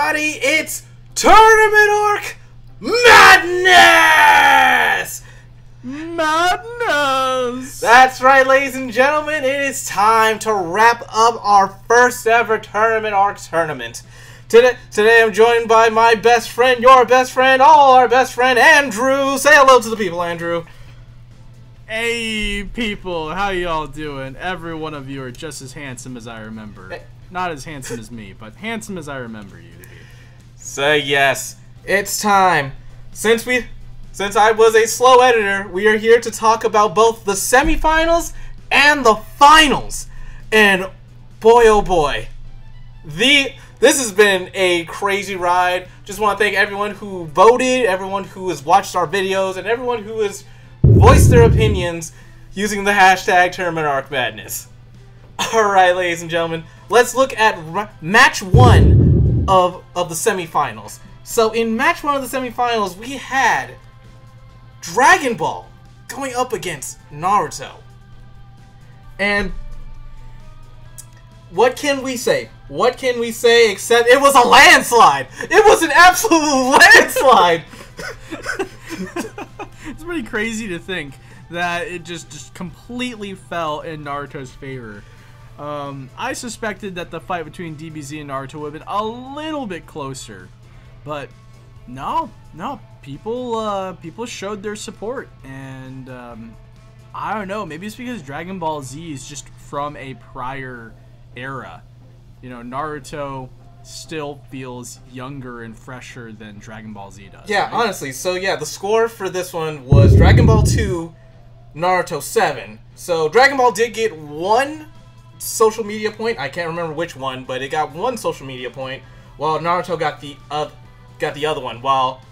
everybody, it's Tournament Arc Madness! Madness! That's right, ladies and gentlemen, it is time to wrap up our first ever Tournament Arc tournament. Today I'm joined by my best friend, your best friend, all our best friend, Andrew. Say hello to the people, Andrew. Hey, people, how y'all doing? Every one of you are just as handsome as I remember. Hey. Not as handsome as me, but handsome as I remember you to be. Say yes, it's time. Since I was a slow editor, we are here to talk about both the semifinals and the finals. And boy, oh boy, this has been a crazy ride. Just want to thank everyone who voted, everyone who has watched our videos, and everyone who has voiced their opinions using the hashtag Tournament Arc Madness. Alright, ladies and gentlemen, let's look at match 1 of the semifinals. So in match 1 of the semifinals, we had Dragon Ball going up against Naruto. And what can we say? What can we say except it was a landslide? It was an absolute landslide! It's pretty crazy to think that it just completely fell in Naruto's favor. I suspected that the fight between DBZ and Naruto would have been a little bit closer, but no, people showed their support, and I don't know, maybe it's because Dragon Ball Z is just from a prior era. You know, Naruto still feels younger and fresher than Dragon Ball Z does. Yeah, right? honestly, so yeah, the score for this one was Dragon Ball 2, Naruto 7. So Dragon Ball did get one social media point. I can't remember which one, but it got one social media point, while Naruto got the other one. While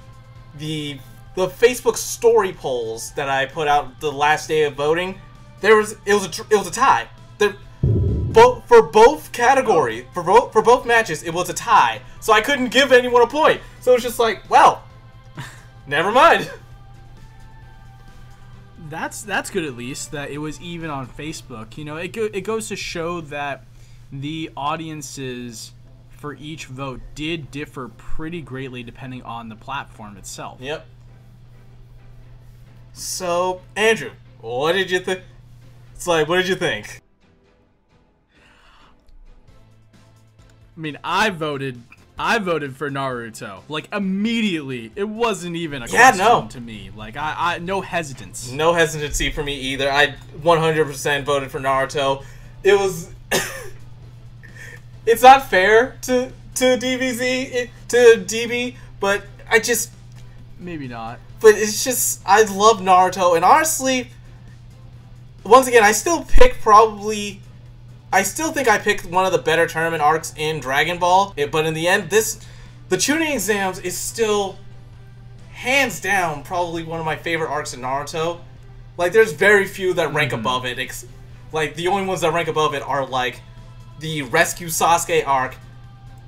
the Facebook story polls that I put out the last day of voting, it was a tie. For both categories, for both matches, it was a tie. So I couldn't give anyone a point. So it was just like, well, never mind. That's good, at least that it was even on Facebook. You know, it goes to show that the audiences for each vote did differ pretty greatly depending on the platform itself. Yep. So, Andrew, what did you think? It's like, what did you think? I mean, I voted for Naruto. Like, immediately. It wasn't even a question to me. Like, I no hesitance. No hesitancy for me either. I 100% voted for Naruto. It was... It's not fair to DBZ, to DB, but I just... Maybe not. But it's just... I love Naruto, and honestly, once again, I still think I picked one of the better tournament arcs in Dragon Ball, but in the end, the Chunin exams is still, hands down, probably one of my favorite arcs in Naruto. Like, there's very few that rank above it. Like, the only ones that rank above it are, like, the Rescue Sasuke arc,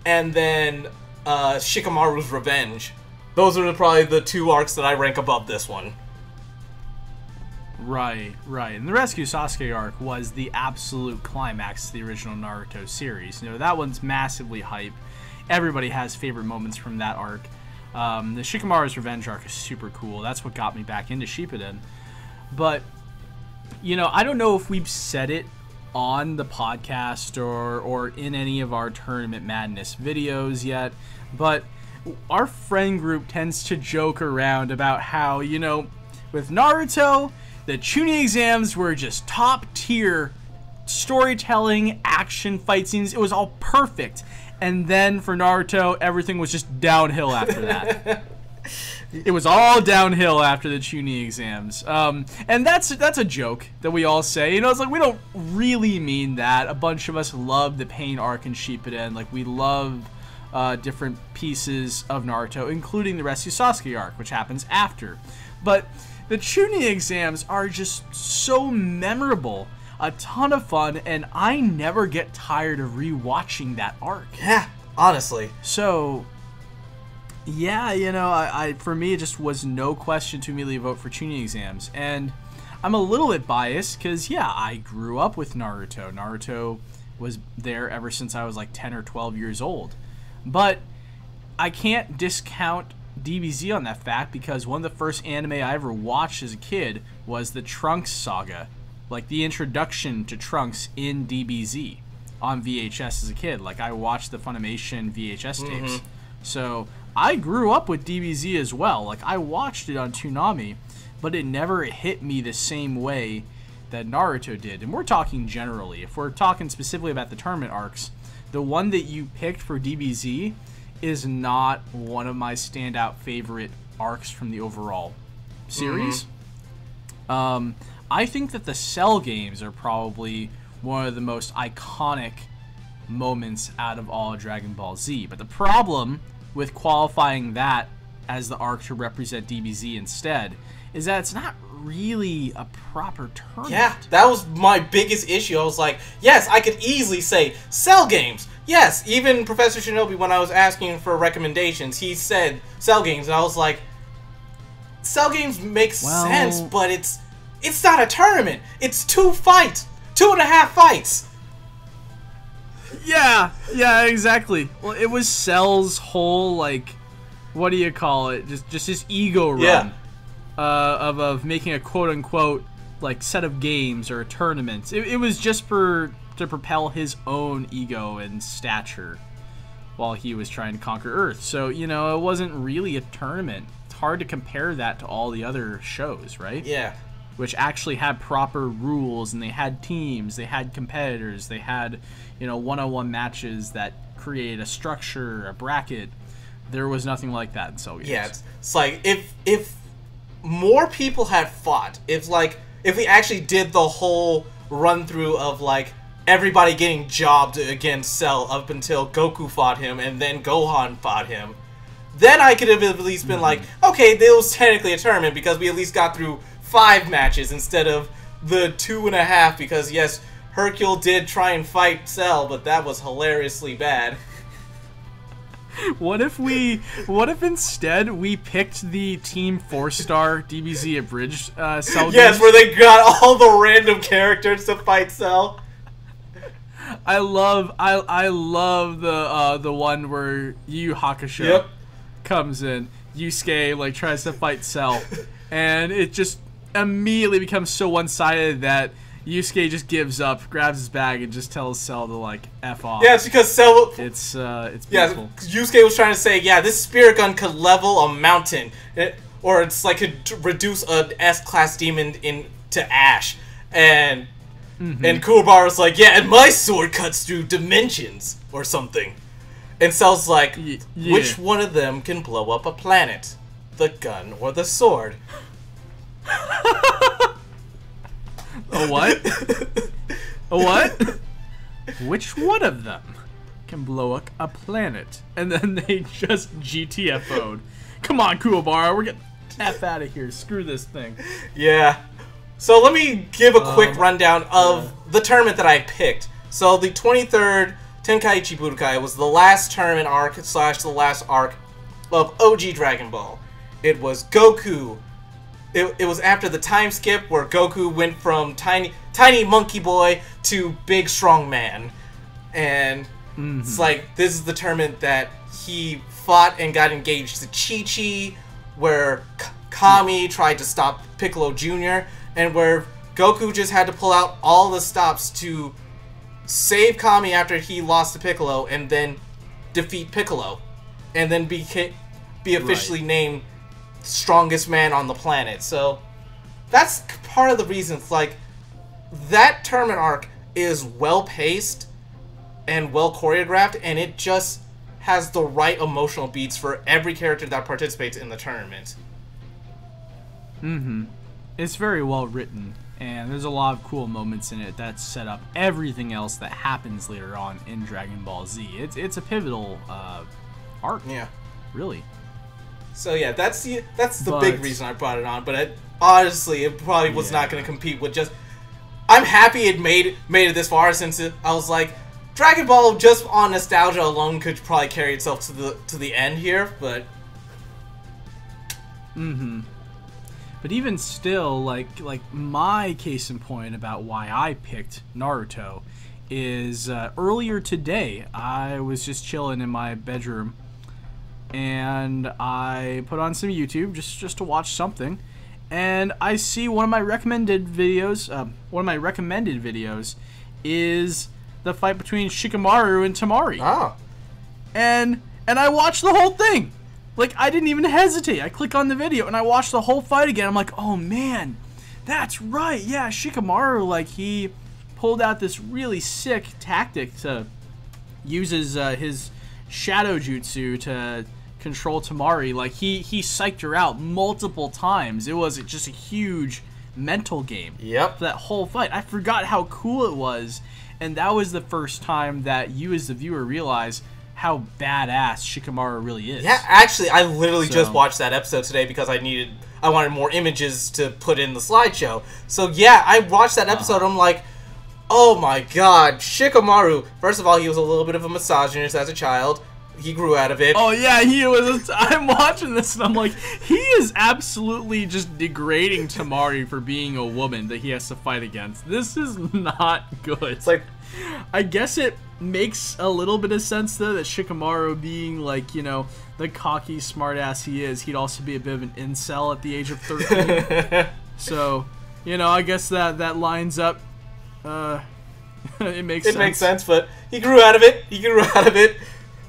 and then Shikamaru's Revenge. Those are probably the two arcs that I rank above this one. Right. And the Rescue Sasuke arc was the absolute climax to the original Naruto series. You know, that one's massively hype. Everybody has favorite moments from that arc. The Shikamaru's Revenge arc is super cool. That's what got me back into Shippuden. But, you know, I don't know if we've said it on the podcast or in any of our Tournament Madness videos yet, but our friend group tends to joke around about how, you know, with Naruto, the Chunin exams were just top-tier storytelling, action, fight scenes. It was all perfect. And then for Naruto, everything was just downhill after that. It was all downhill after the Chunin exams. And that's a joke that we all say. You know, it's like, we don't really mean that. A bunch of us love the Pain arc in Shippuden. Like, we love different pieces of Naruto, including the Rescue Sasuke arc, which happens after. But the Chunin exams are just so memorable, a ton of fun, and I never get tired of rewatching that arc. Yeah, honestly. So, yeah, you know, for me, it just was no question to immediately vote for Chunin exams. And I'm a little bit biased because, yeah, I grew up with Naruto. Naruto was there ever since I was like 10 or 12 years old. But I can't discount DBZ on that fact because one of the first anime I ever watched as a kid was the Trunks saga, like the introduction to Trunks in DBZ on VHS as a kid. Like I watched the Funimation VHS tapes. So I grew up with DBZ as well. Like I watched it on Toonami, but it never hit me the same way that Naruto did. And we're talking generally. If we're talking specifically about the tournament arcs, the one that you picked for DBZ is not one of my standout favorite arcs from the overall series. I think that the Cell games are probably one of the most iconic moments out of all Dragon Ball Z. But the problem with qualifying that as the arc to represent DBZ instead is that it's not really a proper tournament. Yeah, that was my biggest issue. I was like, yes, I could easily say Cell games. Yes, even Professor Shinobi, when I was asking for recommendations, he said Cell games, and I was like, Cell games makes sense, but it's not a tournament. It's 2 fights, 2.5 fights. Yeah, exactly. Well, it was Cell's whole, like, what do you call it? Just his ego run. Yeah. Of making a quote-unquote, like, set of games or tournaments. It was just to propel his own ego and stature while he was trying to conquer Earth. So, you know, it wasn't really a tournament. It's hard to compare that to all the other shows, right? Yeah. Which actually had proper rules, and they had teams, they had competitors, they had, you know, one-on-one matches that created a structure, a bracket. There was nothing like that in Cell games. Yeah, it's like, if more people had fought, if we actually did the whole run-through of, like, everybody getting jobbed against Cell up until Goku fought him and then Gohan fought him, then I could have at least been like, okay, this was technically a tournament because we at least got through 5 matches instead of the 2.5, because yes, Hercule did try and fight Cell, but that was hilariously bad. What if instead we picked the Team 4-star DBZ abridged Cell games? Yes, where they got all the random characters to fight Cell. I love the one where Yu Hakusho comes in. Yusuke like tries to fight Cell, and it just immediately becomes so one-sided that Yusuke just gives up, grabs his bag, and just tells Cell to like F off. Yeah, it's because Cell. It's beautiful. Yeah, Yusuke was trying to say, yeah, this spirit gun could level a mountain, or it's like could reduce an S-class demon into ash, and Kuwabara was like, yeah, and my sword cuts through dimensions or something. And Cell's like, which one of them can blow up a planet? The gun or the sword? A what? A what? Which one of them can blow up a planet? And then they just GTFO'd. Come on, Kuwabara, we're getting F out of here. Screw this thing. Yeah. So let me give a quick rundown of the tournament that I picked. So the 23rd Tenkaichi Budokai was the last tournament arc / the last arc of OG Dragon Ball. It was Goku. It was after the time skip where Goku went from tiny monkey boy to big strong man. And it's like, this is the tournament that he fought and got engaged to Chi-Chi, where Kami tried to stop Piccolo Jr., and where Goku just had to pull out all the stops to save Kami after he lost to Piccolo, and then defeat Piccolo, and then be officially named strongest man on the planet. So that's part of the reason. Like, that tournament arc is well paced and well choreographed, and it just has the right emotional beats for every character that participates in the tournament. It's very well written, and there's a lot of cool moments in it that set up everything else that happens later on in Dragon Ball Z. It's a pivotal arc. Yeah, really. So yeah, that's the big reason I brought it on. But honestly, it probably was not going to compete with just. I'm happy it made it this far, since I was like, Dragon Ball just on nostalgia alone could probably carry itself to the end here, but. But even still, like my case in point about why I picked Naruto is earlier today I was just chilling in my bedroom and I put on some YouTube just to watch something, and I see one of my recommended videos. One of my recommended videos is the fight between Shikamaru and Tamari. Oh. And I watched the whole thing. Like, I didn't even hesitate. I click on the video and I watched the whole fight again. I'm like, oh man, that's right. Yeah, Shikamaru, like, he pulled out this really sick tactic to use his shadow jutsu to control Tamari. Like, he psyched her out multiple times. It was just a huge mental game. Yep. For that whole fight. I forgot how cool it was, and that was the first time that you as the viewer realize how badass Shikamaru really is. Yeah, actually, I literally just watched that episode today because I wanted more images to put in the slideshow. So yeah, I watched that episode. I'm like, oh my god, Shikamaru. First of all, he was a little bit of a misogynist as a child. He grew out of it. Oh yeah, he was. I'm watching this and I'm like, he is absolutely just degrading Tamari for being a woman that he has to fight against. This is not good. It's like, I guess it makes a little bit of sense though that Shikamaru, being like, you know, the cocky smartass he is, he'd also be a bit of an incel at the age of 13. So, you know, I guess that lines up. It makes sense, but he grew out of it.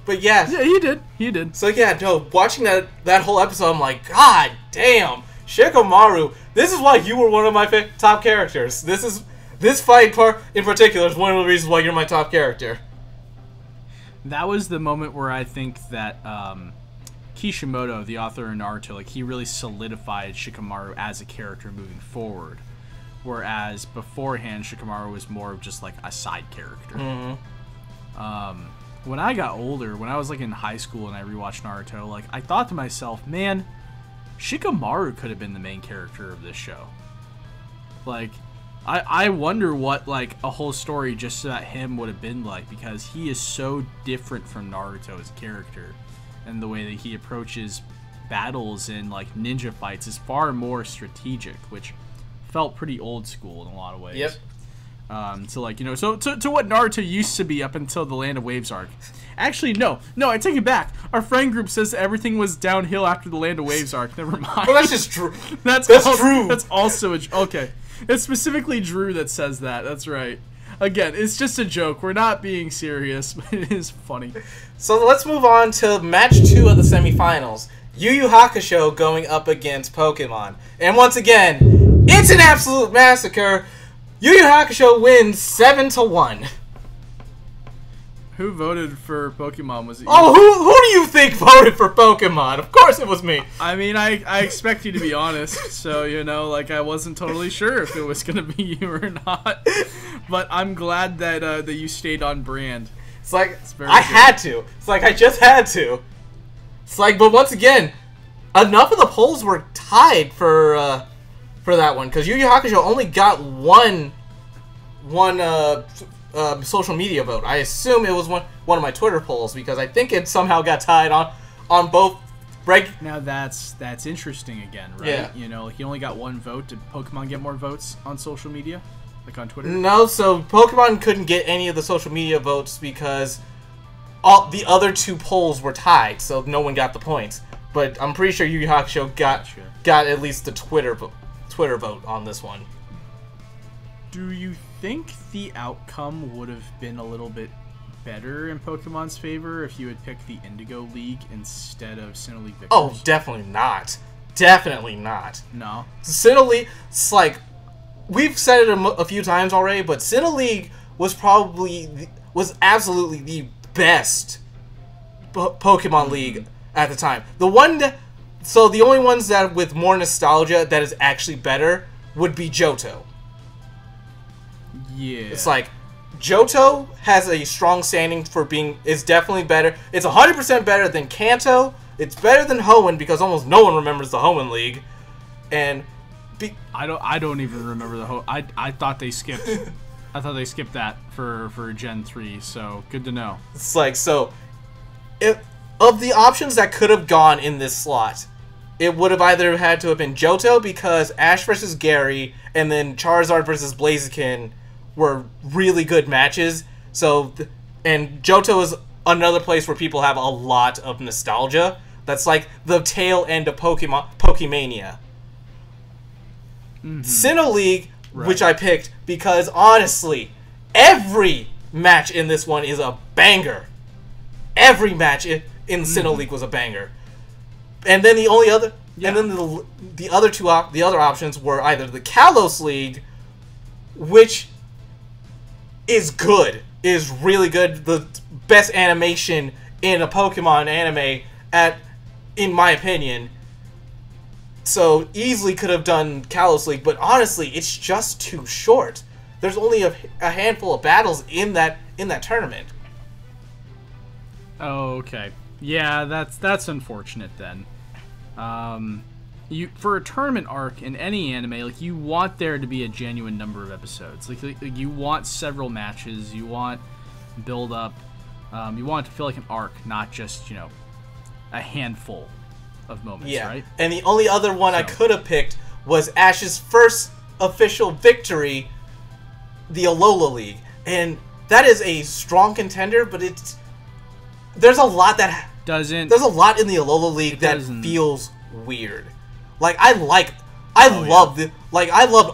But yeah, he did. So yeah, no, watching that whole episode, I'm like, god damn, Shikamaru. This is why you were one of my top characters. This fight part in particular is one of the reasons why you're my top character. That was the moment where I think that Kishimoto, the author of Naruto, like, he really solidified Shikamaru as a character moving forward. Whereas beforehand, Shikamaru was more of just like a side character. Mm-hmm. When I got older, when I was like in high school and I rewatched Naruto, like, I thought to myself, man, Shikamaru could have been the main character of this show. Like, I wonder what, like, a whole story just about him would have been like, because he is so different from Naruto as a character, and the way that he approaches battles and like ninja fights is far more strategic, which felt pretty old school in a lot of ways. Yep. So, like, you know, so to what Naruto used to be up until the Land of Waves arc. Actually, no, I take it back. Our friend group says everything was downhill after the Land of Waves arc. Never mind. Well, that's just true. That's true. That's also okay. It's specifically Drew that says that. That's right. Again, it's just a joke. We're not being serious, but it is funny. So let's move on to match 2 of the semifinals. Yu Yu Hakusho going up against Pokemon. And once again, it's an absolute massacre. Yu Yu Hakusho wins 7-1. Who voted for Pokemon? Was it you? Oh, who do you think voted for Pokemon? Of course it was me. I mean, I expect you to be honest, so, you know, like, I wasn't totally sure if it was gonna be you or not. But I'm glad that that you stayed on brand. It's like, I had to. It's like, I just had to. It's like, but once again, enough of the polls were tied for that one, because Yu Yu Hakusho only got one social media vote. I assume it was one of my Twitter polls, because I think it somehow got tied on both. Now that's interesting again, right? Yeah. You know, he only got one vote. Did Pokemon get more votes on social media, like on Twitter? No, so Pokemon couldn't get any of the social media votes because all the other 2 polls were tied, so no one got the points. But I'm pretty sure Yu Yu Hakusho got at least the Twitter vote on this one. Do you think the outcome would have been a little bit better in Pokemon's favor if you had picked the Indigo League instead of Sinnoh League Victors? Oh, definitely not. Definitely not. No. Sinnoh League, it's like, we've said it a few times already, but Sinnoh League was absolutely the best Pokemon League at the time. So the only ones that with more nostalgia that is actually better would be Johto. Yeah. It's like, Johto has a strong standing for is definitely better. It's 100% better than Kanto. It's better than Hoenn, because almost no one remembers the Hoenn League. And I don't even remember the Hoenn. I thought they skipped. I thought they skipped that for Gen 3. So good to know. It's like, so of the options that could have gone in this slot, it would have either had to have been Johto, because Ash versus Gary and then Charizard versus Blaziken were really good matches. So, and Johto is another place where people have a lot of nostalgia. That's like the tail end of Pokemania. Sinnoh League, which I picked because honestly, every match in this one is a banger. Every match in Sinnoh League was a banger. And then the only other, and then the other the other options were either the Kalos League, which is good, is really good, the best animation in a Pokemon anime in my opinion. So easily could have done Kalos League, but honestly, it's just too short. There's only a handful of battles in that tournament. Oh, okay. Yeah, that's unfortunate then. For a tournament arc in any anime, like, you want there to be a genuine number of episodes. Like you want several matches, you want build up, you want it to feel like an arc, not just, a handful of moments, right? And the only other one I could have picked was Ash's first official victory, the Alola League. And that is a strong contender, but there's a lot in the Alola League that feels weird. Like, I loved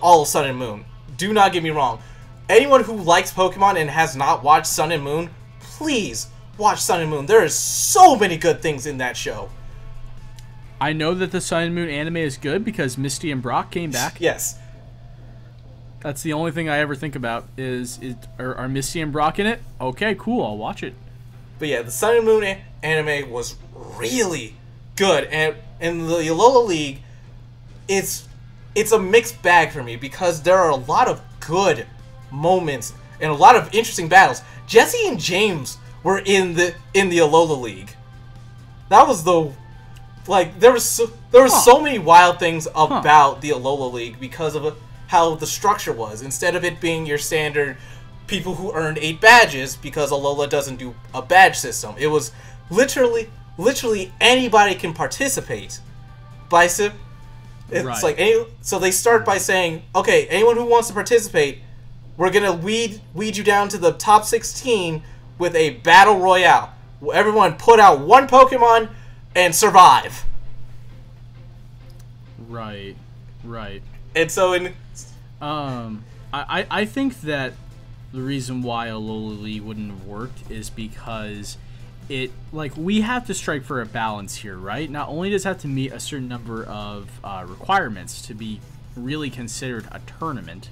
all of Sun and Moon. Do not get me wrong. Anyone who likes Pokemon and has not watched Sun and Moon, please watch Sun and Moon. There is so many good things in that show. I know that the Sun and Moon anime is good because Misty and Brock came back. Yes. That's the only thing I ever think about are Misty and Brock in it? Okay, cool, I'll watch it. But yeah, the Sun and Moon anime was really good. And in the Alola League, it's a mixed bag for me because there are a lot of good moments and a lot of interesting battles. Jesse and James were in the Alola League. That was there were so many wild things about the Alola League because of how the structure was. Instead of it being your standard people who earned 8 badges, because Alola doesn't do a badge system, it was literally anybody can participate. So they start by saying, okay, anyone who wants to participate, we're gonna weed you down to the top 16 with a battle royale. Everyone put out one Pokemon and survive. Right. And so I think that the reason why Alola League wouldn't have worked is because we have to strike for a balance here, right? Not only does it have to meet a certain number of requirements to be really considered a tournament,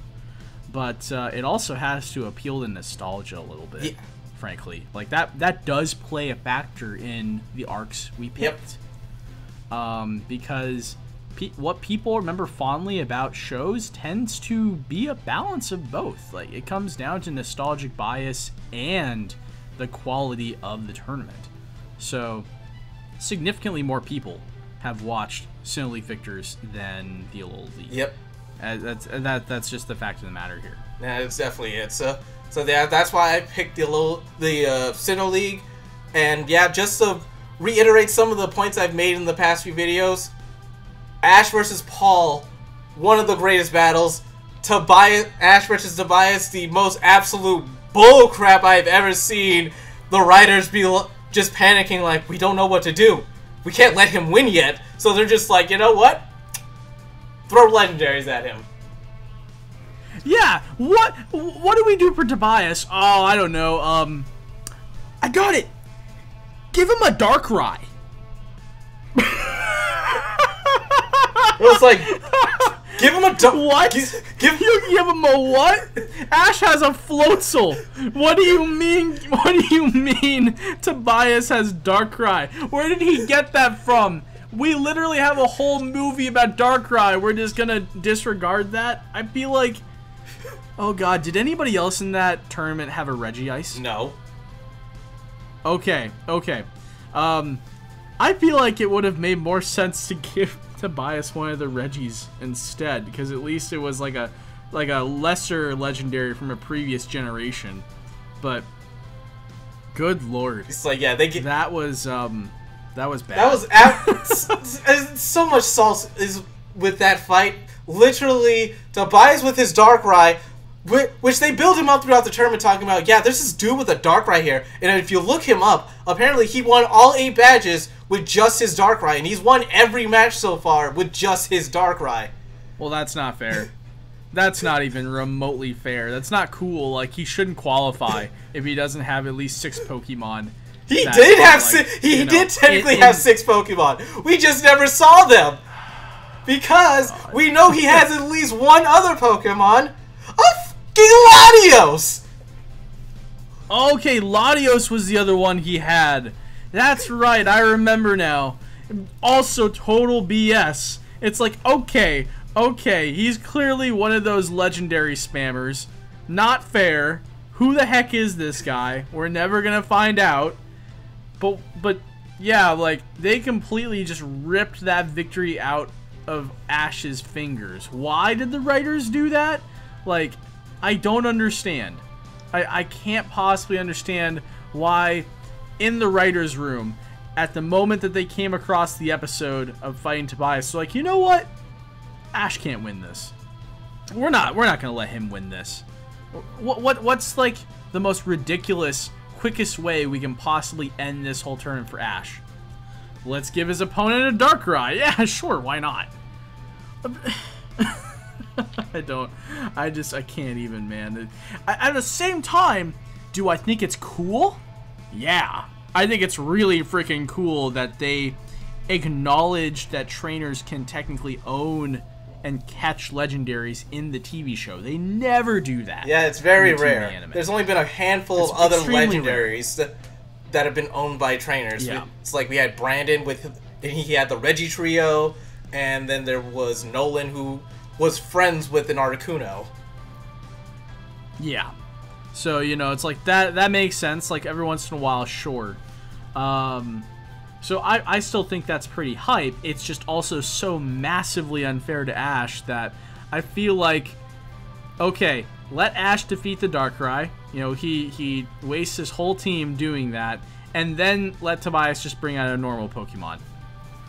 but it also has to appeal to nostalgia a little bit. Yeah. Frankly, like that does play a factor in the arcs we picked. Because what people remember fondly about shows tends to be a balance of both. Like, it comes down to nostalgic bias and the quality of the tournament. So significantly more people have watched Sinnoh League Victors than the Alola League. Yep. That's just the fact of the matter here. Yeah, it's definitely it. So that's why I picked the Sinnoh League. And yeah, just to reiterate some of the points I've made in the past few videos, Ash versus Paul, one of the greatest battles. Ash versus Tobias, the most absolute bullcrap I've ever seen. The writers be just panicking like, we don't know what to do. We can't let him win yet. So they're just like, you know what? Throw legendaries at him. Yeah, what do we do for Tobias? Oh, I don't know. I got it. Give him a Darkrai. It was like, give him a what? Give him a what? Ash has a Floatzel. What do you mean? What do you mean? Tobias has Darkrai. Where did he get that from? We literally have a whole movie about Darkrai. We're just gonna disregard that? I feel like, oh god, did anybody else in that tournament have a Regice? No. Okay. I feel like it would have made more sense to give Tobias one of the Regis instead, because at least it was like a lesser legendary from a previous generation. But good lord, it's like, yeah, that was bad. That was so much sauce is with that fight. Literally, Tobias with his Darkrai Which they build him up throughout the tournament, talking about, yeah, there's this dude with a Darkrai here, and if you look him up, apparently he won all 8 badges with just his Darkrai, and he's won every match so far with just his Darkrai. Well, that's not fair. That's not even remotely fair. That's not cool. Like, he shouldn't qualify if he doesn't have at least 6 Pokemon. He did have he did technically have 6 Pokemon. We just never saw them. Because we know he has at least one other Pokemon. Latios! Okay, Latios was the other one he had. That's right, I remember now. Also, total BS. It's like, okay, he's clearly one of those legendary spammers. Not fair. Who the heck is this guy? We're never gonna find out. But yeah, like, they completely just ripped that victory out of Ash's fingers. Why did the writers do that? Like, I don't understand. I can't possibly understand why in the writer's room, at the moment that they came across the episode of fighting Tobias, so like, you know what? Ash can't win this. We're not gonna let him win this. What's like the most ridiculous, quickest way we can possibly end this whole tournament for Ash? Let's give his opponent a Darkrai. Yeah, sure, why not? I can't even, man. At the same time, do I think it's cool? Yeah. I think it's really freaking cool that they acknowledge that trainers can technically own and catch legendaries in the TV show. They never do that. Yeah, it's very rare. There's only been a handful of other legendaries that have been owned by trainers. Yeah. It's like we had Brandon he had the Reggie trio, and then there was Nolan, who was friends with an Articuno. Yeah. So, you know, it's like that makes sense. Like, every once in a while, sure. So I still think that's pretty hype. It's just also so massively unfair to Ash that I feel like, okay, let Ash defeat the Darkrai. You know, he wastes his whole team doing that, and then let Tobias just bring out a normal Pokemon.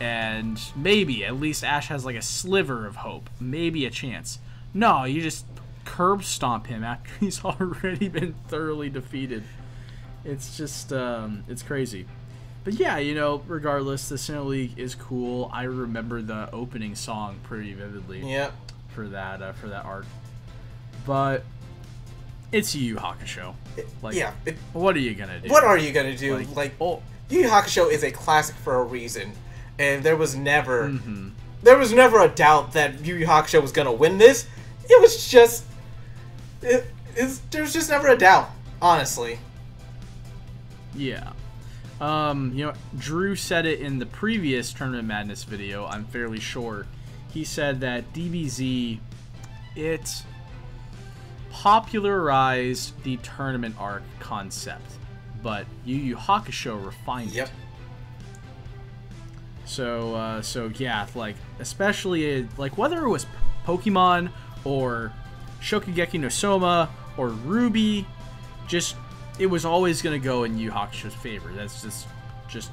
And maybe at least Ash has like a sliver of hope, maybe a chance. No, you just curb stomp him after he's already been thoroughly defeated. It's just it's crazy. But yeah, you know, regardless, the Sinnoh League is cool. I remember the opening song pretty vividly. Yeah. For that arc. But it's Yu Yu Hakusho. Like, yeah. What are you gonna do? What are you gonna do? Like Yu Yu Hakusho is a classic for a reason. And there was never a doubt that Yu Yu Hakusho was gonna win this. It was just there was just never a doubt, honestly. Yeah. You know, Drew said it in the previous Tournament Madness video, I'm fairly sure. He said that DBZ, it popularized the tournament arc concept, but Yu Yu Hakusho refined it. So yeah, like, especially, like, whether it was Pokemon, or Shokugeki no Soma, or Ruby, just, it was always going to go in Yu Yu Hakusho's favor. That's just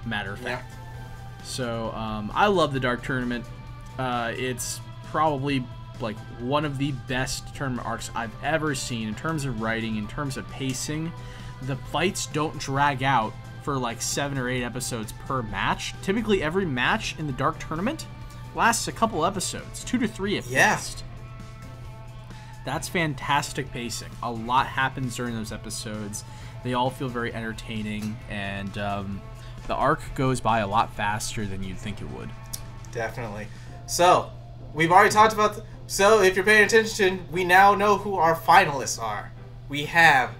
matter of fact. Yeah. So, I love the Dark Tournament. It's probably, like, one of the best tournament arcs I've ever seen in terms of writing, in terms of pacing. The fights don't drag out for like 7 or 8 episodes per match. Typically, every match in the Dark Tournament lasts a couple episodes, 2 to 3 at least. That's fantastic pacing. A lot happens during those episodes. They all feel very entertaining, and the arc goes by a lot faster than you'd think it would. Definitely. So, we've already talked about... So, if you're paying attention, we now know who our finalists are. We have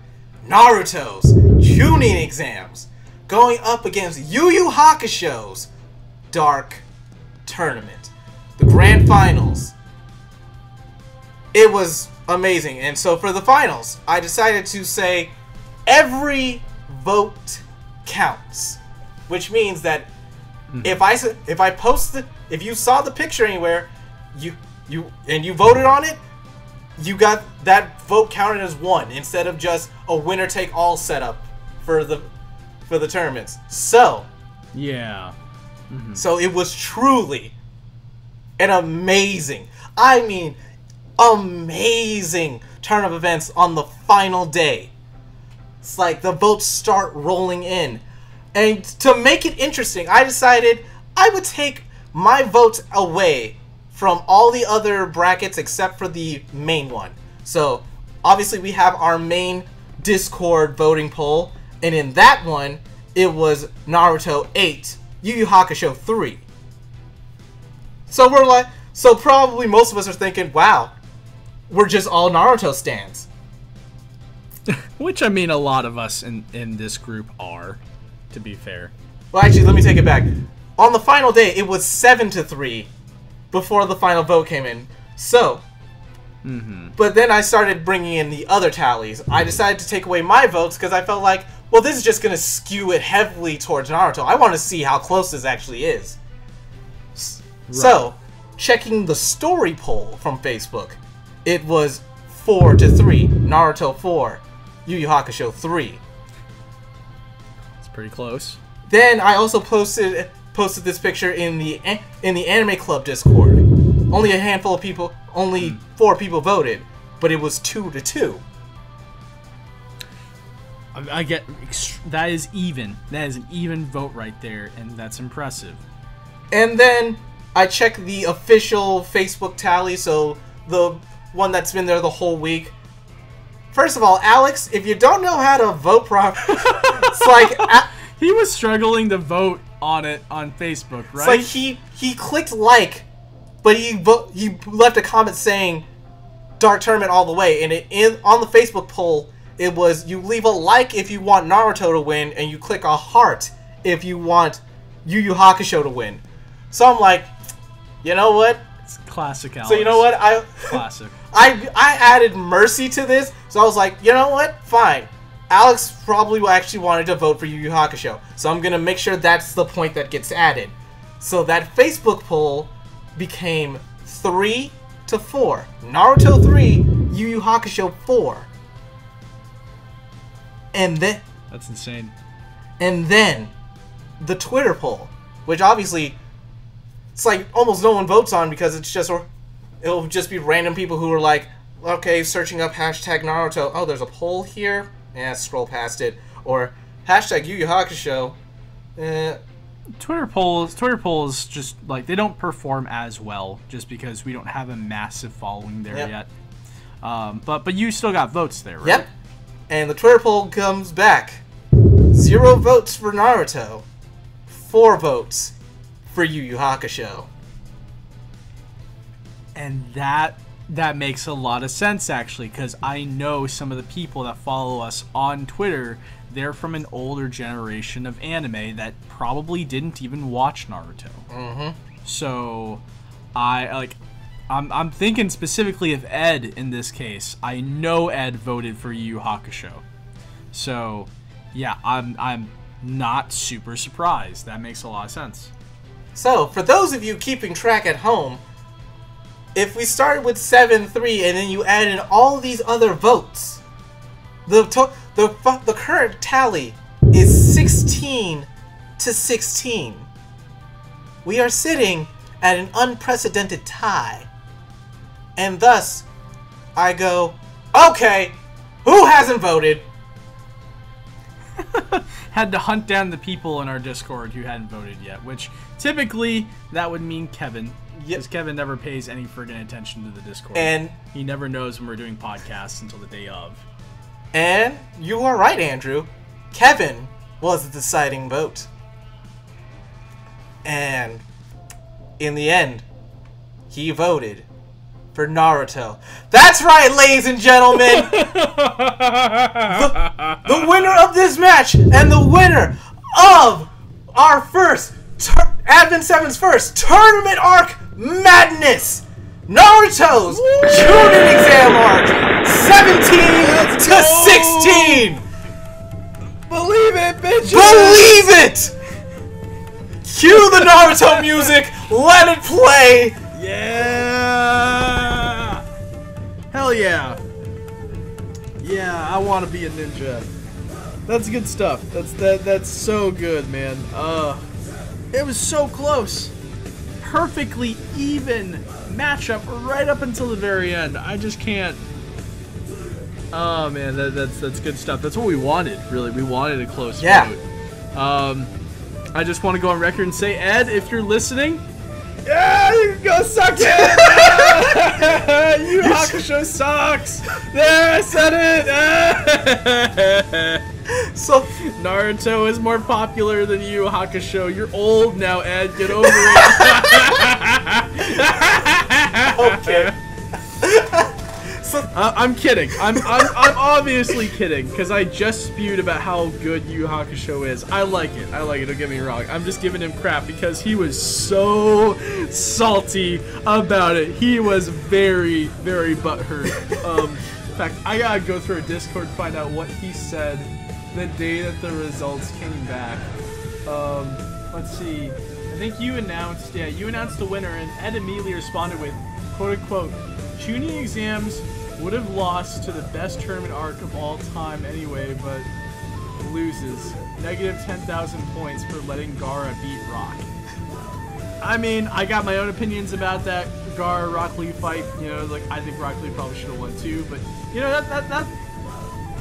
Naruto's Chunin exams going up against Yu Yu Hakusho's Dark Tournament. The grand finals. It was amazing. And so for the finals, I decided to say every vote counts. Which means that if you saw the picture anywhere, you voted on it, you got that vote counted as one instead of just a winner take all setup for the tournaments. So yeah. So it was truly an amazing, I mean, amazing turn of events on the final day. It's like the votes start rolling in. And to make it interesting, I decided I would take my votes away from all the other brackets except for the main one. So, obviously we have our main Discord voting poll, and in that one, it was Naruto 8, Yu Yu Hakusho 3. So we're like, so probably most of us are thinking, wow, we're just all Naruto stans. Which, I mean, a lot of us in this group are, to be fair. Well, actually, let me take it back. On the final day, it was 7-3 before the final vote came in. So, but then I started bringing in the other tallies. I decided to take away my votes because I felt like, well, this is just going to skew it heavily towards Naruto. I want to see how close this actually is. Right. So, checking the story poll from Facebook, it was 4-3. Naruto 4, Yu Yu Hakusho 3. It's pretty close. Then I also posted this picture in the Anime Club Discord. Only a handful of people, only 4 people voted, but it was 2-2. I get that is even. That is an even vote right there, and that's impressive. And then I checked the official Facebook tally, so the one that's been there the whole week. First of all, Alex, if you don't know how to vote properly, it's like he was struggling to vote on it on Facebook, right? It's like he clicked like, but he left a comment saying Dark Tournament all the way, and on the Facebook poll, it was you leave a like if you want Naruto to win, and you click a heart if you want Yu Yu Hakusho to win. So I'm like, you know what? It's classic Alex. So you know what? Classic. I added mercy to this, so I was like, you know what? Fine. Alex probably actually wanted to vote for Yu Yu Hakusho, so I'm gonna make sure that's the point that gets added. So that Facebook poll became 3-4. Naruto 3, Yu Yu Hakusho 4. And then... That's insane. And then, the Twitter poll, which obviously, it's like almost no one votes on because it's just... It'll just be random people who are like, okay, searching up hashtag Naruto. Oh, there's a poll here? Yeah, scroll past it. Or hashtag Yu Yu Hakusho. Twitter polls just like they don't perform as well just because we don't have a massive following there yet. But you still got votes there, right? Yep. And the Twitter poll comes back. 0 votes for Naruto. 4 votes for Yu Yu Hakusho. And that makes a lot of sense, actually, because I know some of the people that follow us on Twitter, they're from an older generation of anime that probably didn't even watch Naruto. So, I'm thinking specifically of Ed in this case. I know Ed voted for Yu Yu Hakusho. So, yeah, I'm not super surprised. That makes a lot of sense. So, for those of you keeping track at home, if we started with 7-3 and then you add in all these other votes, the current tally is 16-16. We are sitting at an unprecedented tie. And thus, I go, okay, who hasn't voted? Had to hunt down the people in our Discord who hadn't voted yet, which typically that would mean Kevin. Because Kevin never pays any friggin' attention to the Discord. And he never knows when we're doing podcasts until the day of. And you are right, Andrew. Kevin was the deciding vote. And in the end, he voted for Naruto. That's right, ladies and gentlemen! the winner of this match and the winner of our first Advent 7's first tournament arc madness! Naruto's Chunin exam arc! 17-16! Believe it, bitches! Believe it! Cue the Naruto music, let it play! Yeah! Hell yeah! Yeah, I want to be a ninja. That's good stuff. That's so good, man. It was so close. perfectly even matchup right up until the very end. I just can't. Oh man, that's good stuff. That's what we wanted, really. We wanted a close vote. I just want to go on record and say, Ed, if you're listening, yeah, you can go suck it. Yu Hakusho sucks. There, I said it. So Naruto is more popular than Yu Hakusho. You're old now, Ed. Get over it. okay. So I'm kidding. I'm obviously kidding because I just spewed about how good Yu Hakusho is. I like it. Don't get me wrong. I'm just giving him crap because he was so salty about it. He was very, very butthurt. In fact, I gotta go through a Discord to find out what he said the day that the results came back. Let's see. I think you announced the winner, and Ed immediately responded with, quote unquote, Chunin exams would have lost to the best tournament arc of all time anyway, but loses. Negative 10,000 points for letting Gaara beat Rock. I mean, I got my own opinions about that Gaara Rock Lee fight. You know, like I think Rock Lee probably should have won too, but you know that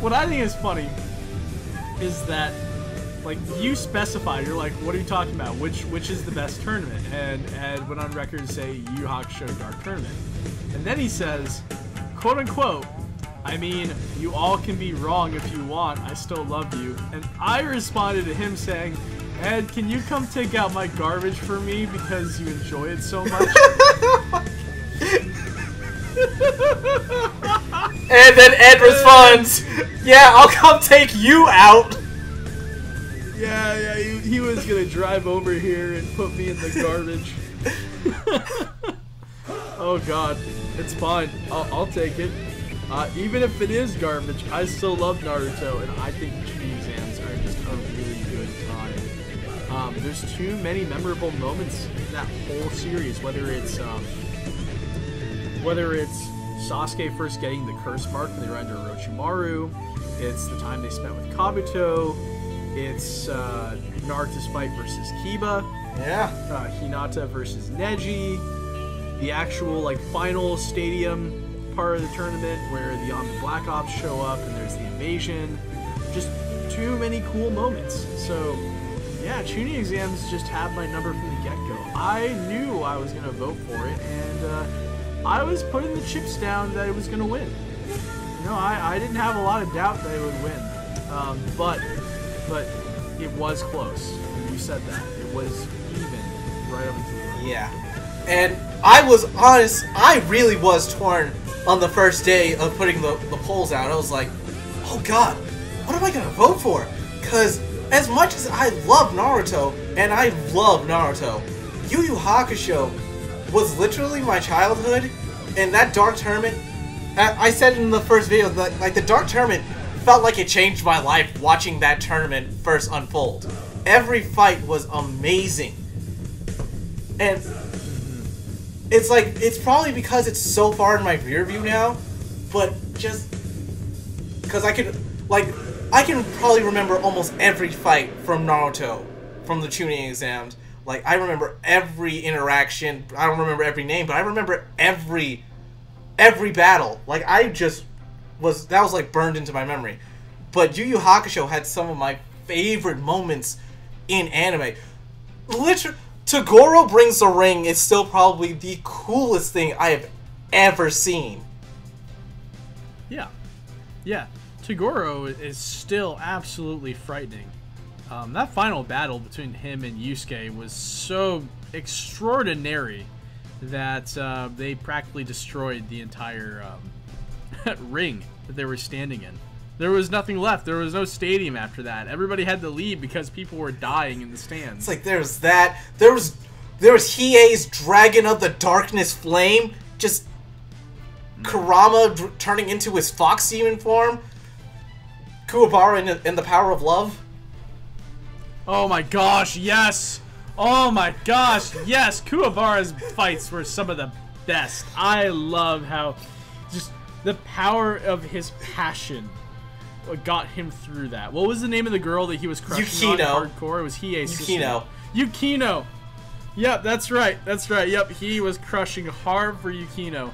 what I think is funny is that like you specified, you're like, what are you talking about? Which is the best tournament? And Ed went on record to say Yu Hakusho Dark Tournament. And then he says, quote unquote, I mean, you all can be wrong if you want, I still love you. And I responded to him saying, Ed, can you come take out my garbage for me because you enjoy it so much? And then Ed responds, yeah, I'll come take you out. Yeah, he was gonna drive over here and put me in the garbage. Oh god, it's fine. I'll take it. Even if it is garbage, I still love Naruto, and I think Chunin exams are just a really good time. There's too many memorable moments in that whole series, whether it's Sasuke first getting the curse mark when they were under Orochimaru, it's the time they spent with Kabuto, it's Naruto's fight versus Kiba, Hinata versus Neji, the actual like final stadium part of the tournament where the Black Ops show up and there's the invasion. Just too many cool moments. So yeah, Chunin exams just had my number from the get-go. I knew I was gonna vote for it, and I was putting the chips down that it was gonna win. You know, I didn't have a lot of doubt that it would win, but it was close. You said that it was even right up until the end. Yeah, and I was honest. I really was torn on the first day of putting the polls out. I was like, oh god, what am I gonna vote for? Because as much as I love Naruto, and I love Naruto, Yu Yu Hakusho was literally my childhood, and that Dark Tournament, I said it in the first video, that like the Dark Tournament felt like it changed my life watching that tournament first unfold. Every fight was amazing. And it's like, it's probably because it's so far in my rear view now, but just because I can probably remember almost every fight from Naruto, from the Chunin exams. Like, I remember every interaction. I don't remember every name, but I remember every battle. Like, that was like burned into my memory. But Yu Yu Hakusho had some of my favorite moments in anime. Literally, Toguro Brings the Ring is still probably the coolest thing I have ever seen. Yeah. Toguro is still absolutely frightening. That final battle between him and Yusuke was so extraordinary that they practically destroyed the entire ring that they were standing in. There was nothing left. There was no stadium after that. Everybody had to leave because people were dying in the stands. It's like there's that. There was Hiei's Dragon of the Darkness Flame, just Kurama turning into his fox demon form. Kuwabara in the Power of Love. Oh my gosh, yes! Oh my gosh, yes! Kuwabara's fights were some of the best. I love how just the power of his passion got him through that. What was the name of the girl that he was crushing on hardcore? It was Hiei's sister. Yukino. Yep, that's right. That's right. Yep, he was crushing hard for Yukino.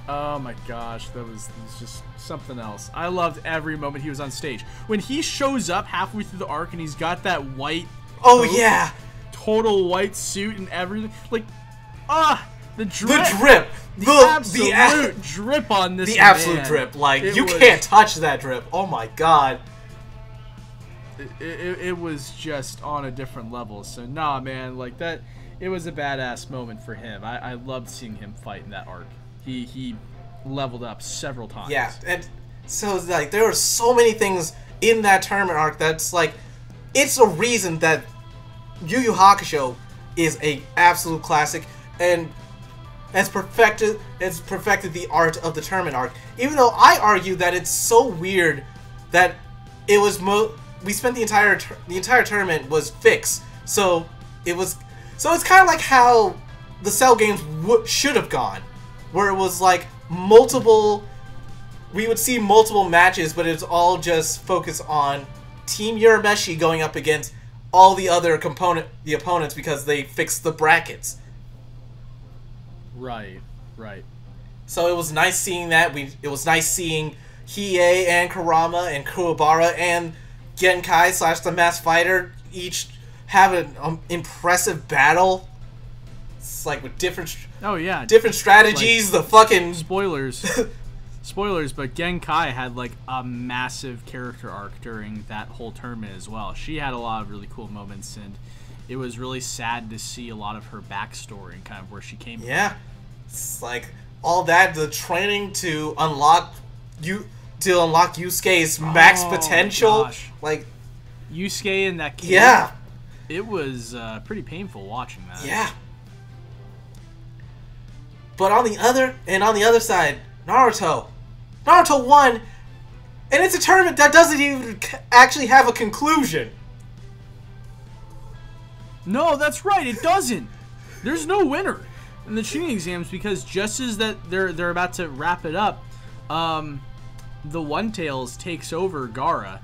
Oh my gosh, that was just something else. I loved every moment he was on stage. When he shows up halfway through the arc and he's got that white coat, yeah, total white suit and everything, like, the drip. The absolute drip on this. The absolute drip. Like, you can't touch that drip. Oh my god. It was just on a different level. So nah, man, like that. It was a badass moment for him. I loved seeing him fight in that arc. He leveled up several times. Yeah, and so like there were so many things in that tournament arc that's like, it's a reason that Yu Yu Hakusho is a absolute classic and has perfected the art of the tournament arc. Even though I argue that it's so weird that it was we spent the entire tournament was fixed. So it's kind of like how the Cell games should have gone, where it was like we would see multiple matches, but it's all just focused on Team Urameshi going up against all the other opponents because they fixed the brackets. Right. So it was nice seeing that. It was nice seeing Hiei and Kurama and Kuwabara and Genkai / the Masked Fighter each have an impressive battle. It's like with different strategies. Like, the fucking spoilers, but Genkai had like a massive character arc during that whole tournament as well. She had a lot of really cool moments, and it was really sad to see a lot of her backstory and kind of where she came from. Yeah, it's like all that, the training to unlock Yusuke's max potential. Gosh. Like Yusuke in that cave. Yeah. It was pretty painful watching that. Yeah. But on the other side, Naruto won, and it's a tournament that doesn't even actually have a conclusion. No, that's right. It doesn't. There's no winner in the Chunin exams because just as that they're about to wrap it up, the One Tails takes over Gaara,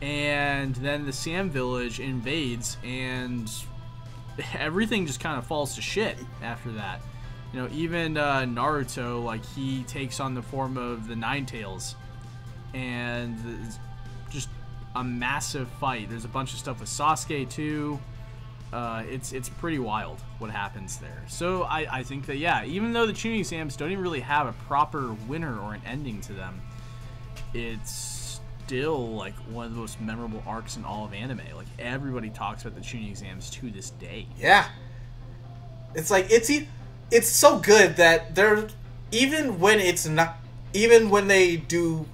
and then the Sam Village invades, and everything just kind of falls to shit after that. You know, even Naruto, like, he takes on the form of the Nine Tails, and it's just a massive fight. There's a bunch of stuff with Sasuke too. It's pretty wild what happens there. So I think that, yeah, even though the Chunin exams don't even really have a proper winner or an ending to them, it's still like one of the most memorable arcs in all of anime. Like, everybody talks about the Chunin exams to this day. Yeah, it's like it's so good that even when they do,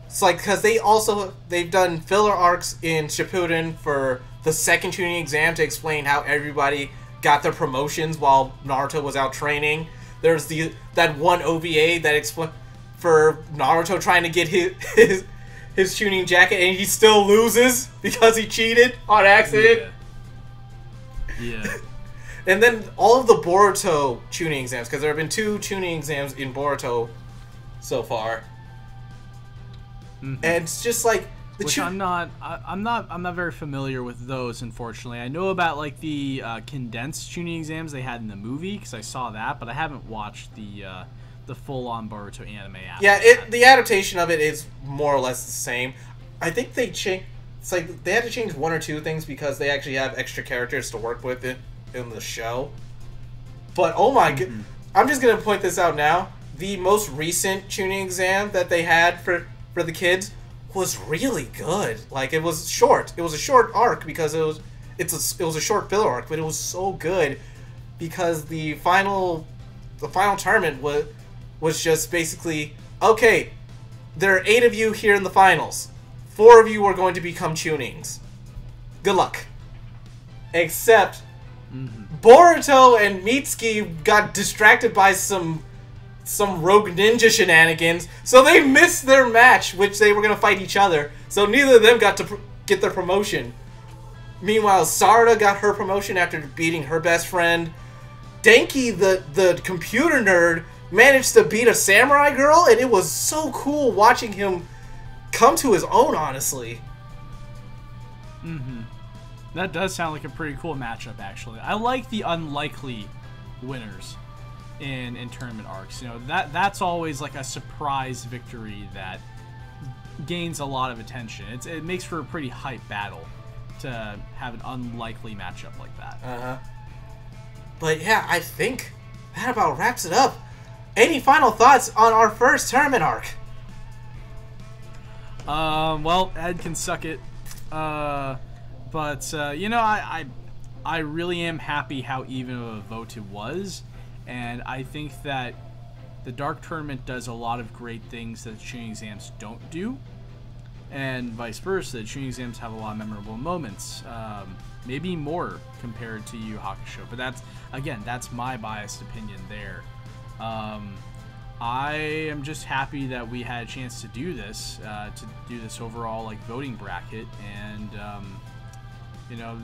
it's like, because they've done filler arcs in Shippuden for the second Chunin exam to explain how everybody got their promotions while Naruto was out training. There's that one OVA that explain for Naruto trying to get his Chunin jacket, and he still loses because he cheated on accident. Yeah. And then all of the Boruto Chunin exams, because there have been 2 Chunin exams in Boruto so far. And it's just like I'm not very familiar with those, unfortunately. I know about like the condensed Chunin exams they had in the movie because I saw that, but I haven't watched the full-on Boruto anime. The adaptation of it is more or less the same. I think they it's like they had to change 1 or 2 things because they actually have extra characters to work with in the show. But oh my god, I'm just gonna point this out now. The most recent Chunin exam that they had for the kids was really good. Like, it was short. It was a short arc because it was a short filler arc, but it was so good because the final tournament was just basically, okay, there are 8 of you here in the finals. 4 of you are going to become Chunings. Good luck. Except Boruto and Mitsuki got distracted by some rogue ninja shenanigans, so they missed their match, which they were going to fight each other. So neither of them got to get their promotion. Meanwhile, Sarada got her promotion after beating her best friend. Denki, the computer nerd, managed to beat a samurai girl, and it was so cool watching him come to his own, honestly. That does sound like a pretty cool matchup, actually. I like the unlikely winners in tournament arcs. You know, that's always like a surprise victory that gains a lot of attention. It makes for a pretty hype battle to have an unlikely matchup like that. But yeah, I think that about wraps it up. Any final thoughts on our first tournament arc? Well, Ed can suck it. But you know, I really am happy how even of a vote it was, and I think that the Dark Tournament does a lot of great things that Chunin exams don't do, and vice versa. Chunin exams have a lot of memorable moments, maybe more compared to Yu Yu Hakusho. But that's my biased opinion there. I am just happy that we had a chance to do this overall like voting bracket, and you know,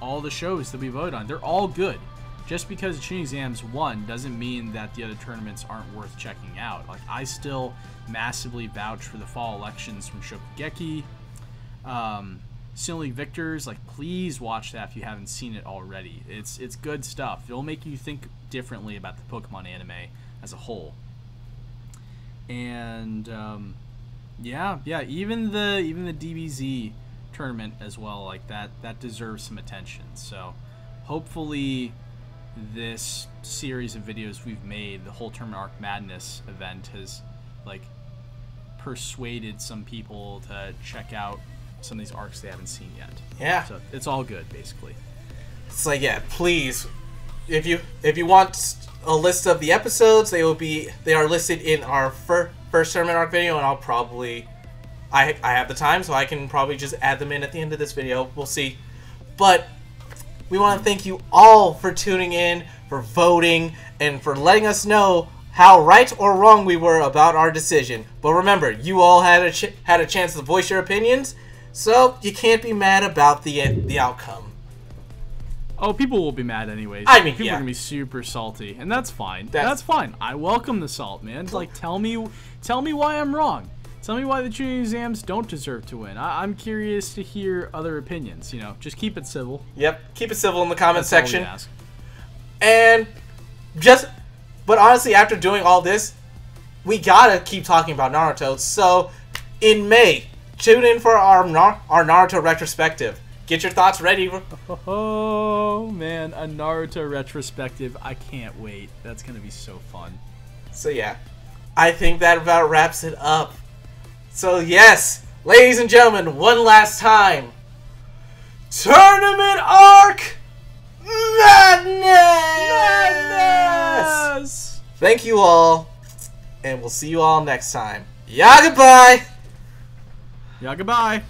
all the shows that we voted on, they're all good. Just because Chunin exams won doesn't mean that the other tournaments aren't worth checking out. Like, I still massively vouch for the fall elections from Shokugeki. Sinnoh League Victors, like, please watch that if you haven't seen it already. It's good stuff. It'll make you think differently about the Pokemon anime as a whole. And yeah, even the DBZ tournament as well, like that deserves some attention. So hopefully this series of videos we've made, the whole Tournament Arc Madness event, has like persuaded some people to check out some of these arcs they haven't seen yet. Yeah. So it's all good, basically. It's like, yeah, please, if you want a list of the episodes, they are listed in our first tournament arc video, and I'll probably I have the time, so I can probably just add them in at the end of this video. We'll see. But we want to thank you all for tuning in, for voting, and for letting us know how right or wrong we were about our decision. But remember, you all had a chance to voice your opinions, so you can't be mad about the outcome. Oh, people will be mad anyways. I mean, people yeah. are gonna be super salty, and that's fine. That's fine. I welcome the salt, man. Like, tell me why I'm wrong. Tell me why the Chunin exams don't deserve to win. I'm curious to hear other opinions. You know, just keep it civil. Yep, keep it civil in the comment section. All we ask. And but honestly, after doing all this, we gotta keep talking about Naruto. So, in May, tune in for our Naruto retrospective. Get your thoughts ready. Oh man, a Naruto retrospective. I can't wait. That's gonna be so fun. So yeah, I think that about wraps it up. So yes, ladies and gentlemen, one last time. Tournament Arc Madness! Thank you all, and we'll see you all next time. Yeah, goodbye! Yeah, goodbye!